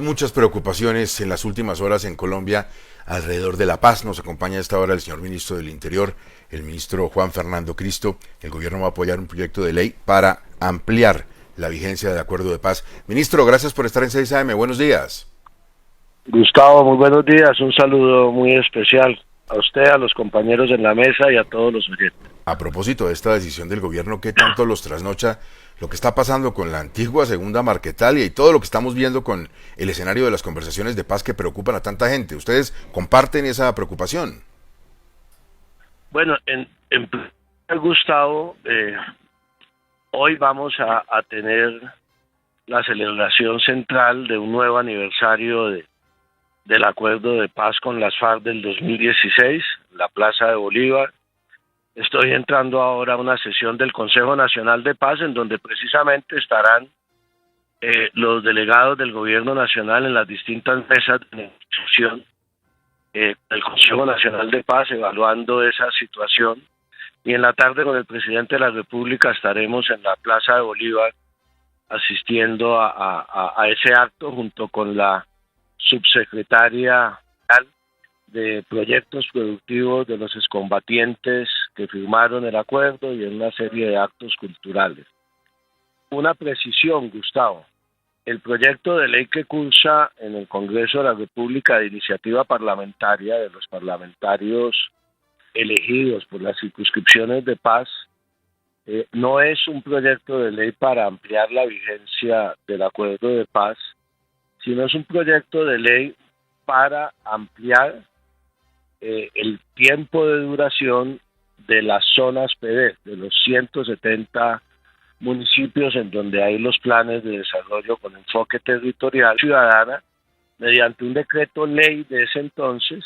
Muchas preocupaciones en las últimas horas en Colombia alrededor de la paz. Nos acompaña a esta hora el señor ministro del Interior, el ministro Juan Fernando Cristo. El gobierno va a apoyar un proyecto de ley para ampliar la vigencia del acuerdo de paz. Ministro, gracias por estar en 6 AM. Buenos días. Gustavo, muy buenos días. Un saludo muy especial a usted, a los compañeros en la mesa y a todos los oyentes. A propósito de esta decisión del gobierno, ¿qué tanto los trasnocha lo que está pasando con la antigua segunda Marquetalia y todo lo que estamos viendo con el escenario de las conversaciones de paz que preocupan a tanta gente? ¿Ustedes comparten esa preocupación? Bueno, Gustavo, hoy vamos a tener la celebración central de un nuevo aniversario del acuerdo de paz con las FARC del 2016, la Plaza de Bolívar. Estoy entrando ahora a una sesión del Consejo Nacional de Paz en donde precisamente estarán los delegados del Gobierno Nacional en las distintas mesas de negociación del Consejo Nacional de Paz evaluando esa situación, y en la tarde con el presidente de la República estaremos en la Plaza de Bolívar asistiendo a ese acto junto con la subsecretaria de Proyectos Productivos de los excombatientes que firmaron el acuerdo y en una serie de actos culturales. Una precisión, Gustavo. El proyecto de ley que cursa en el Congreso de la República de iniciativa parlamentaria de los parlamentarios elegidos por las circunscripciones de paz no es un proyecto de ley para ampliar la vigencia del acuerdo de paz, sino es un proyecto de ley para ampliar el tiempo de duración de las zonas PD, de los 170 municipios en donde hay los planes de desarrollo con enfoque territorial ciudadana, mediante un decreto ley de ese entonces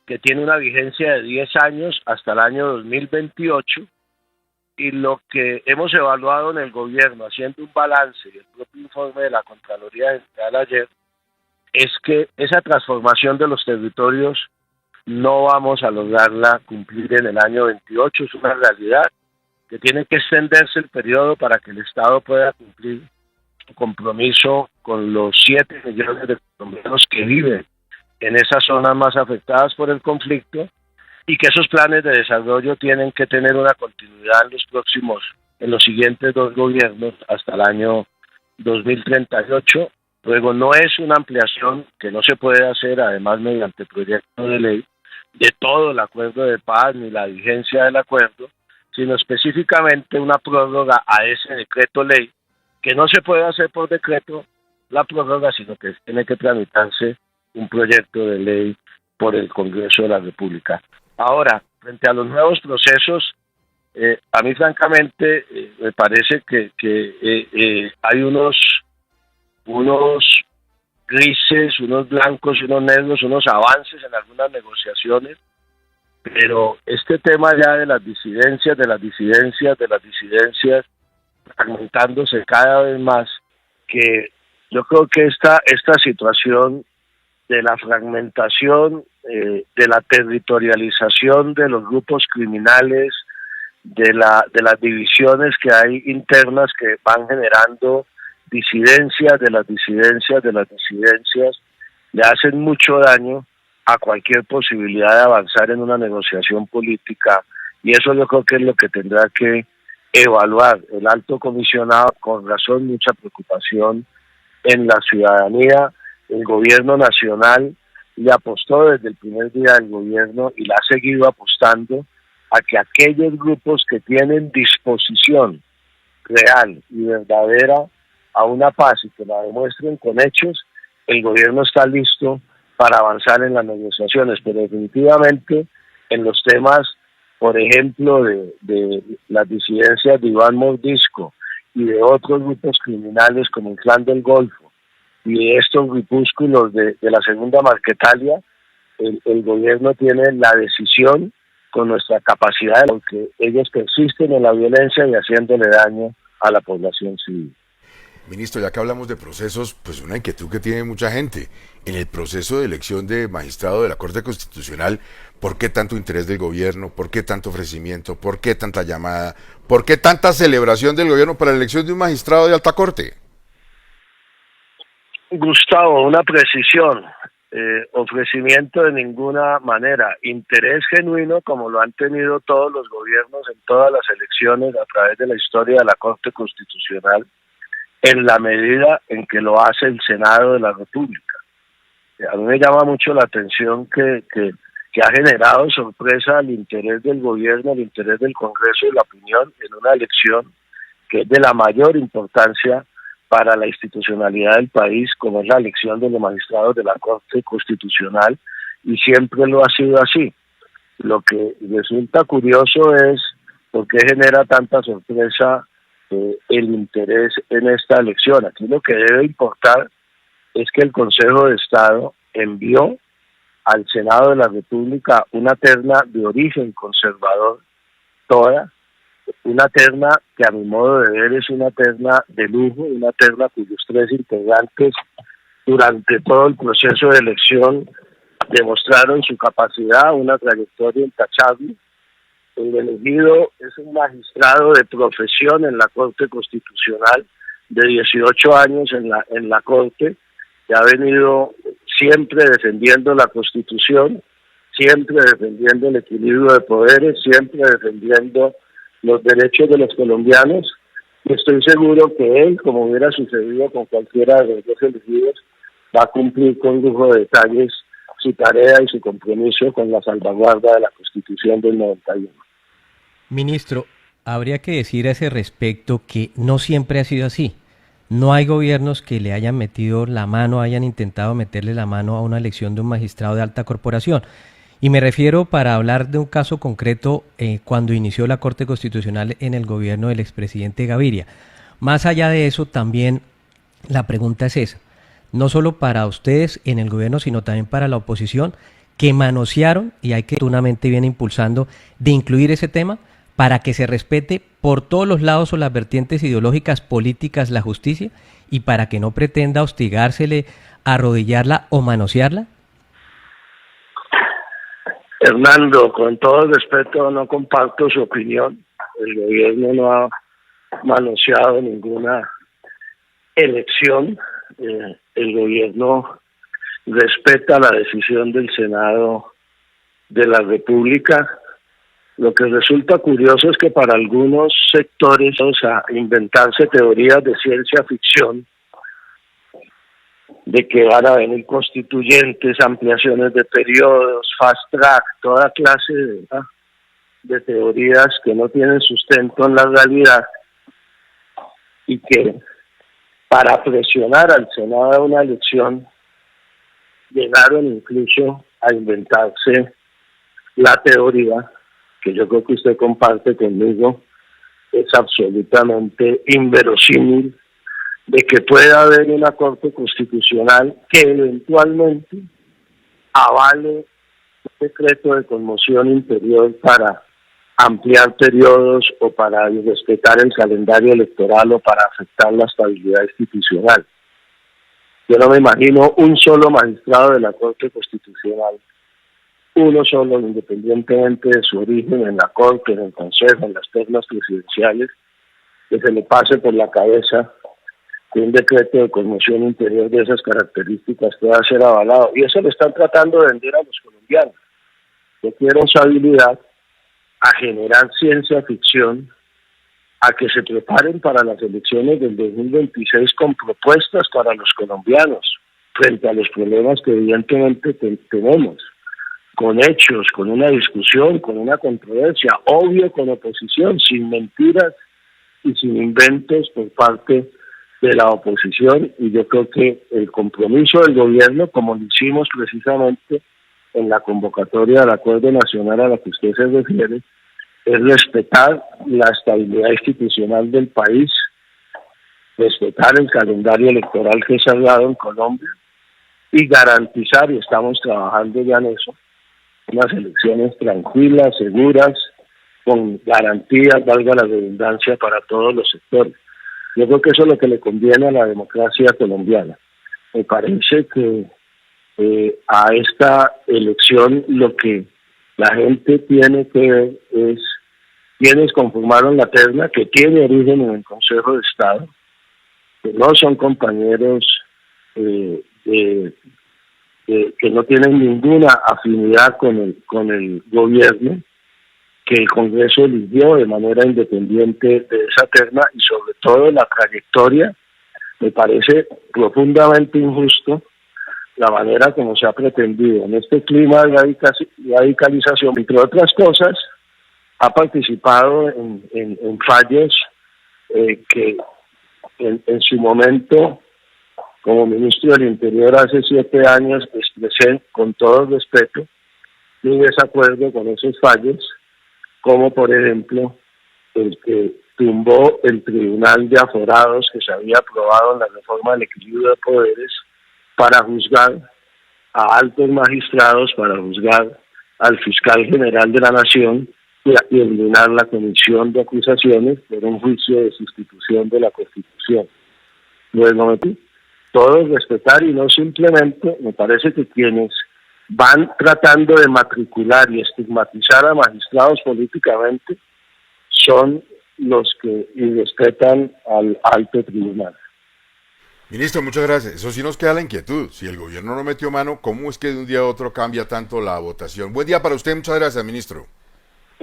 que tiene una vigencia de 10 años hasta el año 2028, y lo que hemos evaluado en el gobierno, haciendo un balance y el propio informe de la Contraloría General ayer, es que esa transformación de los territorios no vamos a lograrla cumplir en el año 28, es una realidad que tiene que extenderse el periodo para que el Estado pueda cumplir su compromiso con los 7 millones de colombianos que viven en esas zonas más afectadas por el conflicto, y que esos planes de desarrollo tienen que tener una continuidad en los siguientes 2 gobiernos hasta el año 2038. Luego no es una ampliación que no se puede hacer, además mediante proyecto de ley, de todo el acuerdo de paz ni la vigencia del acuerdo, sino específicamente una prórroga a ese decreto ley, que no se puede hacer por decreto la prórroga, sino que tiene que tramitarse un proyecto de ley por el Congreso de la República. Ahora, frente a los nuevos procesos, a mí francamente me parece que hay unos grises, unos blancos y unos negros, unos avances en algunas negociaciones, pero este tema ya de las disidencias, fragmentándose cada vez más, que yo creo que esta situación de la fragmentación, de la territorialización de los grupos criminales, de las divisiones que hay internas que van generando disidencias, le hacen mucho daño a cualquier posibilidad de avanzar en una negociación política, y eso yo creo que es lo que tendrá que evaluar el alto comisionado. Con razón, mucha preocupación en la ciudadanía. El gobierno nacional le apostó desde el primer día del gobierno y la ha seguido apostando a que aquellos grupos que tienen disposición real y verdadera a una paz y que la demuestren con hechos, el gobierno está listo para avanzar en las negociaciones, pero definitivamente en los temas, por ejemplo, de las disidencias de Iván Mordisco y de otros grupos criminales como el Clan del Golfo y estos grupúsculos de la segunda Marquetalia, el gobierno tiene la decisión con nuestra capacidad, porque ellos persisten en la violencia y haciéndole daño a la población civil. Ministro, ya que hablamos de procesos, pues una inquietud que tiene mucha gente. En el proceso de elección de magistrado de la Corte Constitucional, ¿por qué tanto interés del gobierno? ¿Por qué tanto ofrecimiento? ¿Por qué tanta llamada? ¿Por qué tanta celebración del gobierno para la elección de un magistrado de alta corte? Gustavo, una precisión, ofrecimiento de ninguna manera, interés genuino como lo han tenido todos los gobiernos en todas las elecciones a través de la historia de la Corte Constitucional, en la medida en que lo hace el Senado de la República. A mí me llama mucho la atención que ha generado sorpresa el interés del gobierno, el interés del Congreso y la opinión en una elección que es de la mayor importancia para la institucionalidad del país, como es la elección de los magistrados de la Corte Constitucional, y siempre lo ha sido así. Lo que resulta curioso es por qué genera tanta sorpresa el interés en esta elección. Aquí lo que debe importar es que el Consejo de Estado envió al Senado de la República una terna de origen conservador, toda, una terna que a mi modo de ver es una terna de lujo, una terna cuyos 3 integrantes durante todo el proceso de elección demostraron su capacidad, una trayectoria intachable. El elegido es un magistrado de profesión en la Corte Constitucional, de 18 años en la Corte, que ha venido siempre defendiendo la Constitución, siempre defendiendo el equilibrio de poderes, siempre defendiendo los derechos de los colombianos, y estoy seguro que él, como hubiera sucedido con cualquiera de los 2 elegidos, va a cumplir con lujo de detalles su tarea y su compromiso con la salvaguarda de la Constitución del 91. Ministro, habría que decir a ese respecto que no siempre ha sido así. No hay gobiernos que le hayan metido la mano, hayan intentado meterle la mano a una elección de un magistrado de alta corporación. Y me refiero para hablar de un caso concreto cuando inició la Corte Constitucional en el gobierno del expresidente Gaviria. Más allá de eso, también la pregunta es esa, no solo para ustedes en el gobierno, sino también para la oposición, que manosearon, y hay que oportunamente viene impulsando, de incluir ese tema para que se respete por todos los lados o las vertientes ideológicas, políticas, la justicia, y para que no pretenda hostigársele, arrodillarla o manosearla. Hernando, con todo el respeto, no comparto su opinión. El gobierno no ha manoseado ninguna elección. El gobierno respeta la decisión del Senado de la República. Lo que resulta curioso es que para algunos sectores, o sea, inventarse teorías de ciencia ficción, de que van a venir constituyentes, ampliaciones de periodos, fast track, toda clase de teorías que no tienen sustento en la realidad, y que para presionar al Senado a una elección llegaron incluso a inventarse la teoría, que yo creo que usted comparte conmigo, es absolutamente inverosímil, de que pueda haber una Corte Constitucional que eventualmente avale un decreto de conmoción interior para ampliar periodos o para respetar el calendario electoral o para afectar la estabilidad institucional. Yo no me imagino un solo magistrado de la Corte Constitucional, uno solo, independientemente de su origen en la Corte, en el Consejo, en las ternas presidenciales, que se le pase por la cabeza que un decreto de conmoción interior de esas características pueda ser avalado. Y eso lo están tratando de vender a los colombianos. Yo quiero esa habilidad a generar ciencia ficción, a que se preparen para las elecciones del 2026 con propuestas para los colombianos frente a los problemas que evidentemente tenemos, con hechos, con una discusión, con una controversia, obvio con oposición, sin mentiras y sin inventos por parte de la oposición. Y yo creo que el compromiso del gobierno, como lo hicimos precisamente en la convocatoria del Acuerdo Nacional a la que usted se refiere, es respetar la estabilidad institucional del país, respetar el calendario electoral que se ha dado en Colombia y garantizar, y estamos trabajando ya en eso, unas elecciones tranquilas, seguras, con garantías, valga la redundancia, para todos los sectores. Yo creo que eso es lo que le conviene a la democracia colombiana. Me parece que a esta elección lo que la gente tiene que ver es quienes conformaron la terna, que tiene origen en el Consejo de Estado, que no son compañeros que no tienen ninguna afinidad con el gobierno que el Congreso eligió de manera independiente de esa terna, y sobre todo la trayectoria. Me parece profundamente injusto la manera como se ha pretendido en este clima de radicalización, entre otras cosas, ha participado en fallos que en su momento, como ministro del Interior hace 7 años, expresé con todo respeto mi desacuerdo con esos fallos, como por ejemplo el que tumbó el Tribunal de Aforados que se había aprobado en la reforma del equilibrio de poderes para juzgar a altos magistrados, para juzgar al fiscal general de la Nación y eliminar la comisión de acusaciones por un juicio de sustitución de la Constitución. Luego, todo es respetar y no simplemente, me parece que quienes van tratando de matricular y estigmatizar a magistrados políticamente son los que irrespetan al alto tribunal. Ministro, muchas gracias. Eso sí nos queda la inquietud. Si el gobierno no metió mano, ¿cómo es que de un día a otro cambia tanto la votación? Buen día para usted, muchas gracias, ministro.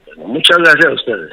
Bueno, muchas gracias a ustedes.